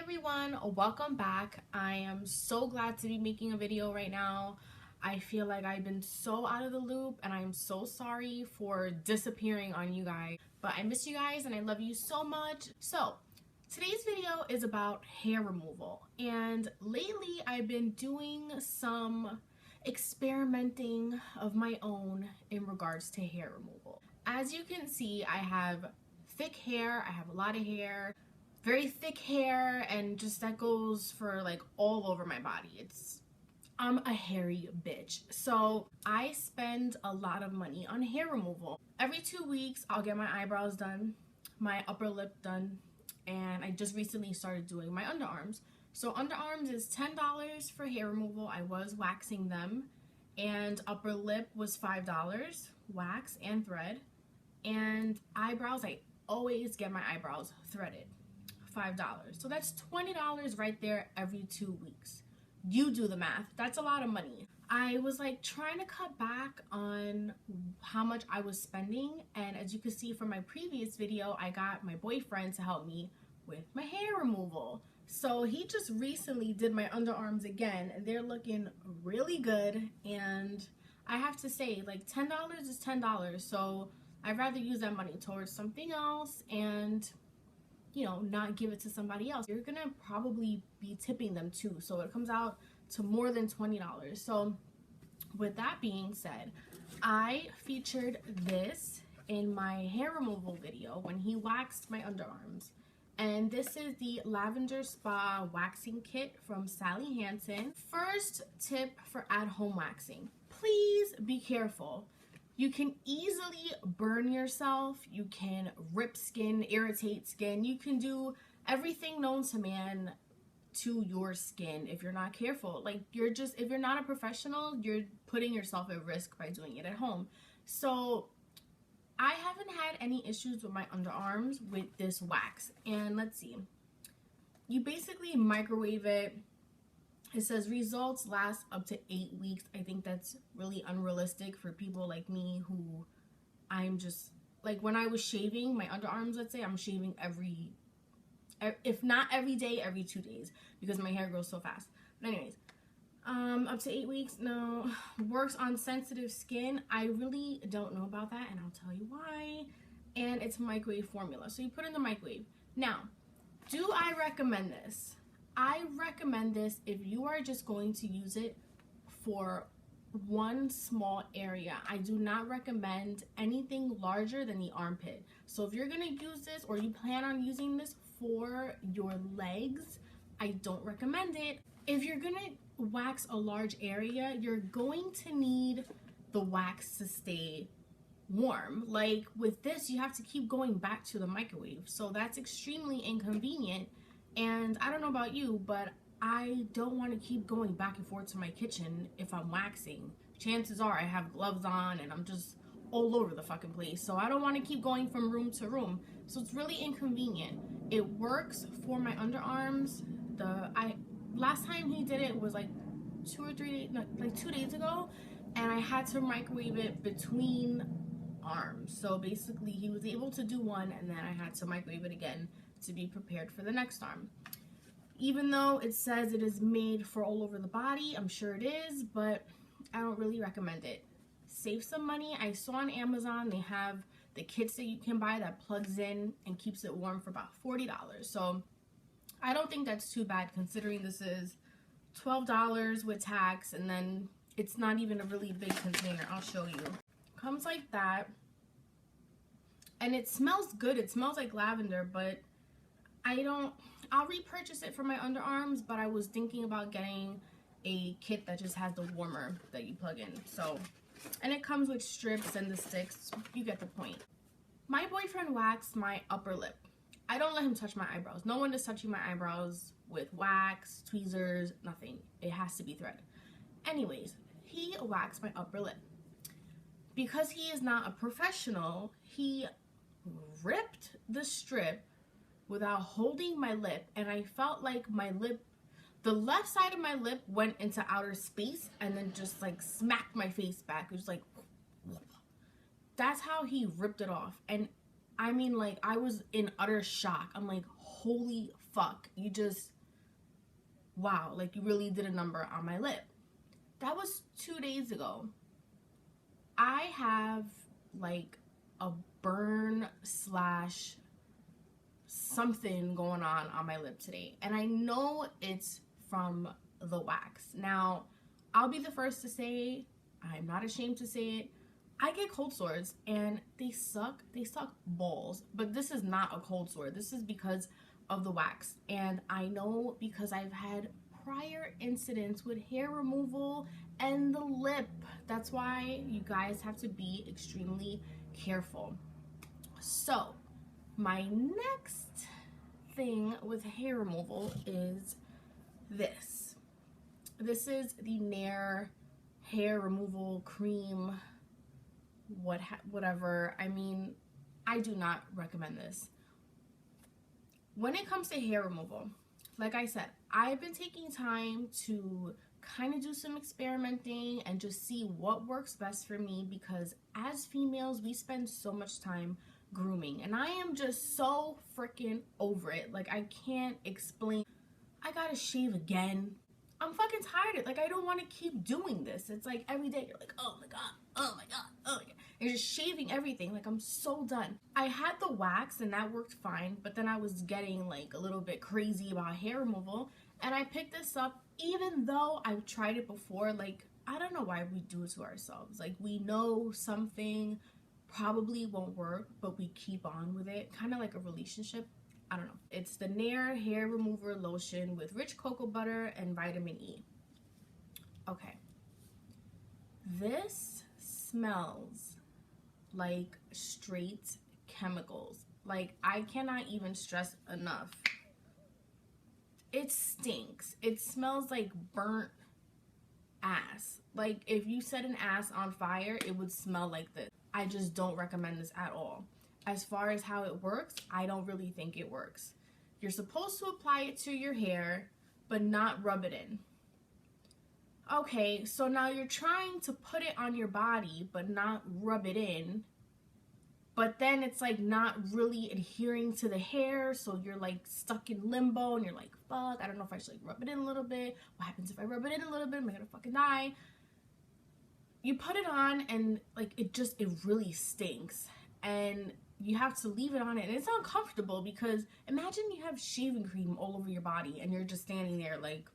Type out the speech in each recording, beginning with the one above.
everyone, welcome back. I am so glad to be making a video right now. I feel like I've been so out of the loop and I'm so sorry for disappearing on you guys, but I miss you guys and I love you so much. So today's video is about hair removal, and lately I've been doing some experimenting of my own in regards to hair removal. As you can see, I have thick hair, I have a lot of hair, very thick hair, and just that goes for like all over my body. I'm a hairy bitch. So I spend a lot of money on hair removal. Every 2 weeks I'll get my eyebrows done, my upper lip done, and I just recently started doing my underarms. So underarms is $10 for hair removal. I was waxing them, and upper lip was $5, wax and thread. And eyebrows, I always get my eyebrows threaded, $5. So that's $20 right there every 2 weeks. You do the math. That's a lot of money. I was like trying to cut back on how much I was spending, and as you can see from my previous video, I got my boyfriend to help me with my hair removal. So he just recently did my underarms again, and they're looking really good. And I have to say, like, $10 is $10, so I'd rather use that money towards something else and, you know, not give it to somebody else. You're gonna probably be tipping them too, so it comes out to more than $20. So with that being said, I featured this in my hair removal video when he waxed my underarms. And this is the Lavender Spa waxing kit from Sally Hansen. First tip for at-home waxing: please be careful. You can easily burn yourself, you can rip skin, irritate skin, you can do everything known to man to your skin if you're not careful. Like, if you're not a professional, you're putting yourself at risk by doing it at home. So I haven't had any issues with my underarms with this wax. And let's see, you basically microwave it. It says results last up to 8 weeks. I think that's really unrealistic for people like me who, I'm just, like, when I was shaving my underarms, let's say I'm shaving if not every day, every 2 days, because my hair grows so fast. But anyways, up to 8 weeks, no. Works on sensitive skin. I really don't know about that, and I'll tell you why. And it's microwave formula, so you put it in the microwave. Now, do I recommend this? I recommend this if you are just going to use it for one small area. I do not recommend anything larger than the armpit. So if you're going to use this, or you plan on using this for your legs, I don't recommend it. If you're going to wax a large area, you're going to need the wax to stay warm. Like with this, you have to keep going back to the microwave. So that's extremely inconvenient. And I don't know about you, but I don't want to keep going back and forth to my kitchen if I'm waxing. Chances are I have gloves on and I'm just all over the fucking place. So I don't want to keep going from room to room. So it's really inconvenient. It works for my underarms. Last time he did it was like 2 or 3 days, no, like 2 days ago, and I had to microwave it between arms. So basically he was able to do one, and then I had to microwave it again to be prepared for the next arm. Even though it says it is made for all over the body, I'm sure it is, but I don't really recommend it. Save some money. I saw on Amazon they have the kits that you can buy that plugs in and keeps it warm for about $40. So I don't think that's too bad, considering this is $12 with tax, and then it's not even a really big container. I'll show you. Comes like that, and it smells good. It smells like lavender, but I'll repurchase it for my underarms, but I was thinking about getting a kit that just has the warmer that you plug in. So, and it comes with strips and the sticks. You get the point. My boyfriend waxed my upper lip. I don't let him touch my eyebrows. No one is touching my eyebrows with wax, tweezers, nothing. It has to be thread. Anyways, he waxed my upper lip. Because he is not a professional, he ripped the strip without holding my lip, and I felt like my lip, the left side of my lip went into outer space and then just like smacked my face back. It was like, whoop. That's how he ripped it off. And I mean, like, I was in utter shock. I'm like, holy fuck, you just, wow, like you really did a number on my lip. That was 2 days ago. I have like a burn slash something going on my lip today, and I know it's from the wax. Now, I'll be the first to say, I'm not ashamed to say it, I get cold sores and they suck balls, but this is not a cold sore. This is because of the wax, and I know because I've had prior incidents with hair removal and the lip. That's why you guys have to be extremely careful. So my next thing with hair removal is this. This is the Nair hair removal cream, whatever. I mean, I do not recommend this. When it comes to hair removal, like I said, I've been taking time to kind of do some experimenting and just see what works best for me, because as females, we spend so much time grooming, and I am just so freaking over it. Like, I can't explain. I gotta shave again. I'm fucking tired. Like, I don't want to keep doing this. It's like every day you're like, oh my god, oh my god, oh my god. You're just shaving everything. Like, I'm so done. I had the wax and that worked fine, but then I was getting like a little bit crazy about hair removal, and I picked this up even though I've tried it before. Like, I don't know why we do it to ourselves. Like, we know something probably won't work, but we keep on with it. Kind of like a relationship. I don't know. It's the Nair Hair Remover Lotion with rich cocoa butter and vitamin E. Okay. This smells like straight chemicals. Like, I cannot even stress enough. It stinks. It smells like burnt ass. Like, if you set an ass on fire, it would smell like this. I just don't recommend this at all. As far as how it works, I don't really think it works. You're supposed to apply it to your hair, but not rub it in. Okay, so now you're trying to put it on your body, but not rub it in. But then it's like not really adhering to the hair, so you're like stuck in limbo, and you're like, fuck, I don't know if I should like rub it in a little bit. What happens if I rub it in a little bit? Am I gonna fucking die? You put it on, and like it really stinks. And you have to leave it on it, and it's uncomfortable because imagine you have shaving cream all over your body and you're just standing there like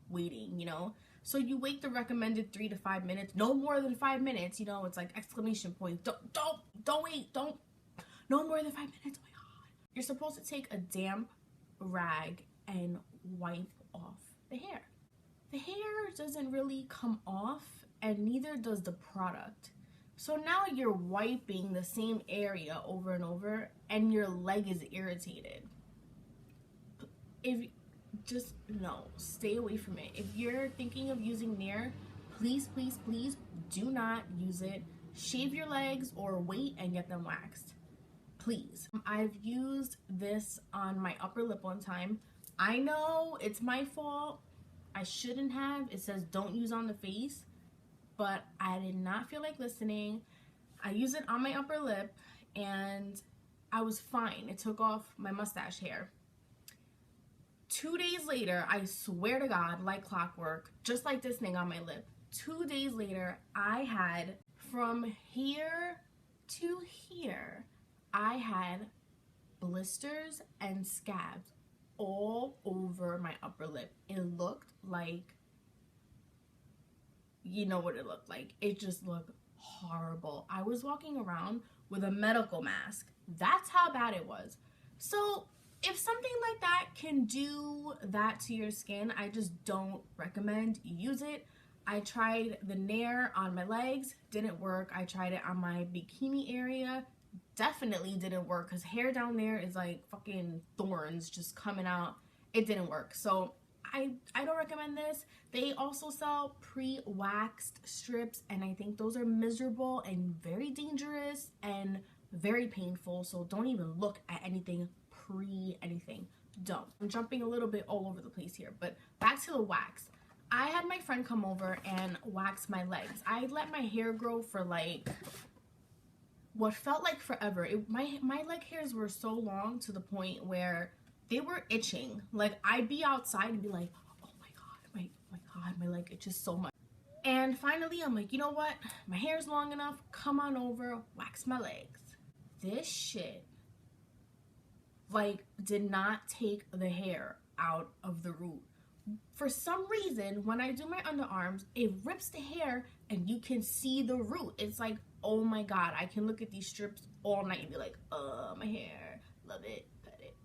waiting, you know? So you wait the recommended 3 to 5 minutes, no more than 5 minutes, you know? It's like exclamation point. Don't wait, no more than 5 minutes. Oh my god. You're supposed to take a damp rag and wipe off the hair. The hair doesn't really come off, and neither does the product. So now you're wiping the same area over and over, and your leg is irritated. No, stay away from it. If you're thinking of using Nair, please, please, please do not use it. Shave your legs or wait and get them waxed. Please. I've used this on my upper lip one time. I know it's my fault. I shouldn't have. It says don't use on the face. But I did not feel like listening. I used it on my upper lip and I was fine. It took off my mustache hair. 2 days later, I swear to God, like clockwork, just like this thing on my lip, 2 days later, I had, from here to here, I had blisters and scabs all over my upper lip. It looked like, you know what it looked like. It just looked horrible. I was walking around with a medical mask. That's how bad it was. So if something like that can do that to your skin, I just don't recommend you use it. I tried the Nair on my legs, didn't work. I tried it on my bikini area, definitely didn't work, because hair down there is like fucking thorns just coming out. It didn't work. So I don't recommend this. They also sell pre-waxed strips, and I think those are miserable and very dangerous and very painful. So don't even look at anything pre-anything. Don't. I'm jumping a little bit all over the place here, but back to the wax. I had my friend come over and wax my legs. I let my hair grow for like what felt like forever. My leg hairs were so long to the point where they were itching. Like, I'd be outside and be like, oh my god, my leg itches so much. And finally, I'm like, you know what? My hair's long enough. Come on over, wax my legs. This shit, like, did not take the hair out of the root. For some reason, when I do my underarms, it rips the hair and you can see the root. It's like, oh my god, I can look at these strips all night and be like, my hair, love it, pet it,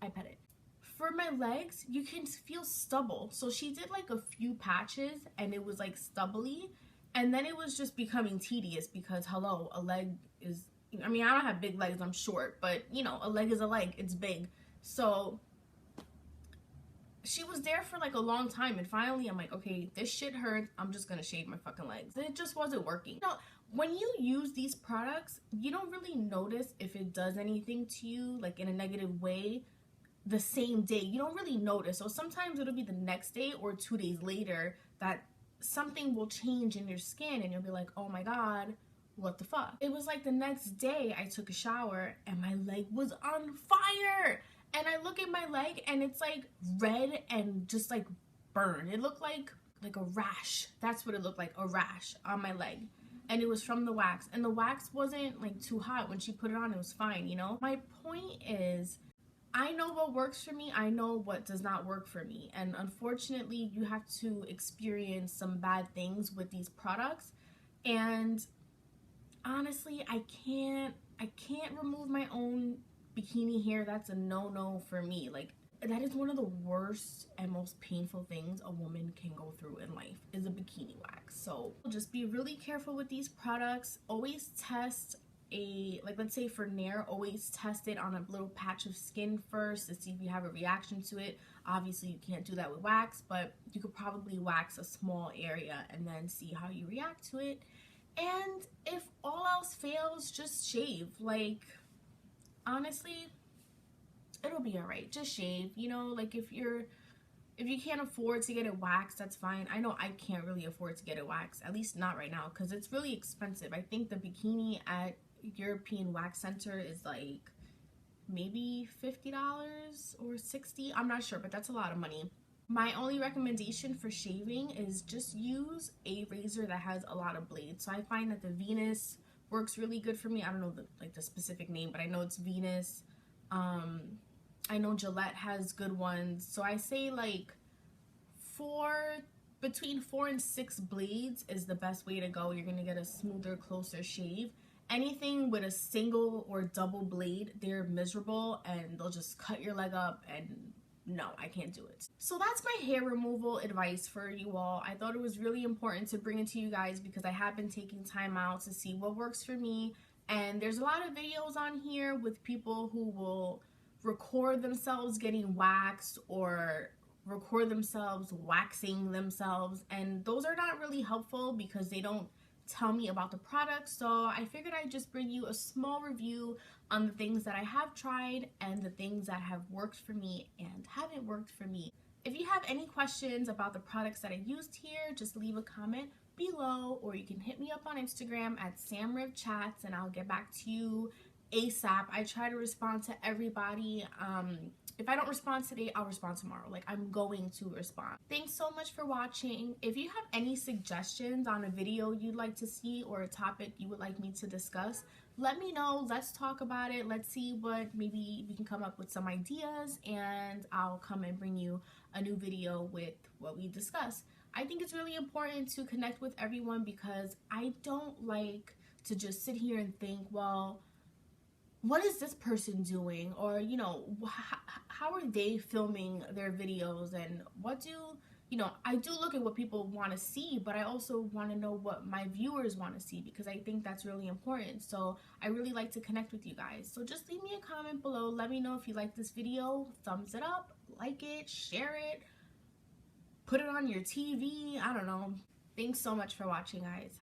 I pet it. For my legs, you can feel stubble. So she did like a few patches and it was like stubbly, and then it was just becoming tedious because, hello, a leg is, I mean, I don't have big legs, I'm short, but you know, a leg is a leg, it's big. So she was there for like a long time, and finally I'm like, okay, this shit hurts, I'm just gonna shave my fucking legs. It just wasn't working. You know, when you use these products, you don't really notice if it does anything to you, like in a negative way, the same day. You don't really notice. So sometimes it'll be the next day or 2 days later that something will change in your skin and you'll be like, oh my god, what the fuck. It was like the next day I took a shower and my leg was on fire, and I look at my leg and it's like red and just like burned. It looked like a rash. That's what it looked like, a rash on my leg. And it was from the wax, and the wax wasn't like too hot. When she put it on, it was fine, you know. My point is, I know what works for me, I know what does not work for me, and unfortunately you have to experience some bad things with these products. And honestly, I can't remove my own bikini hair. That's a no-no for me. Like, that is one of the worst and most painful things a woman can go through in life, is a bikini wax. So just be really careful with these products. Always test like, let's say for Nair, always test it on a little patch of skin first to see if you have a reaction to it. Obviously you can't do that with wax, but you could probably wax a small area and then see how you react to it. And if all else fails, just shave. Like, honestly, it'll be all right. Just shave, you know. Like, if you can't afford to get it waxed, that's fine. I know I can't really afford to get it waxed, at least not right now, because it's really expensive. I think the bikini at European Wax Center is like maybe $50 or $60. I'm not sure, but that's a lot of money. My only recommendation for shaving is just use a razor that has a lot of blades. So I find that the Venus works really good for me. I don't know the specific name, but I know it's Venus. I know Gillette has good ones. So I say like between 4 and 6 blades is the best way to go. You're gonna get a smoother, closer shave. Anything with a single or double blade, they're miserable and they'll just cut your leg up, and no, I can't do it. So that's my hair removal advice for you all. I thought it was really important to bring it to you guys because I have been taking time out to see what works for me. And there's a lot of videos on here with people who will record themselves getting waxed or record themselves waxing themselves, and those are not really helpful because they don't tell me about the product. So I figured I'd just bring you a small review on the things that I have tried and the things that have worked for me and haven't worked for me. If you have any questions about the products that I used here, just leave a comment below, or you can hit me up on Instagram at SamRivChats and I'll get back to you ASAP. I try to respond to everybody. If I don't respond today, I'll respond tomorrow. Like, I'm going to respond. Thanks so much for watching. If you have any suggestions on a video you'd like to see or a topic you would like me to discuss, let me know. Let's talk about it. Let's see what, maybe we can come up with some ideas, and I'll come and bring you a new video with what we discuss. I think it's really important to connect with everyone because I don't like to just sit here and think, well, what is this person doing? Or, you know, how are they filming their videos? And what do, you know, I do look at what people want to see, but I also want to know what my viewers want to see because I think that's really important. So I really like to connect with you guys. So just leave me a comment below. Let me know if you like this video. Thumbs it up, like it, share it, put it on your TV. I don't know. Thanks so much for watching, guys.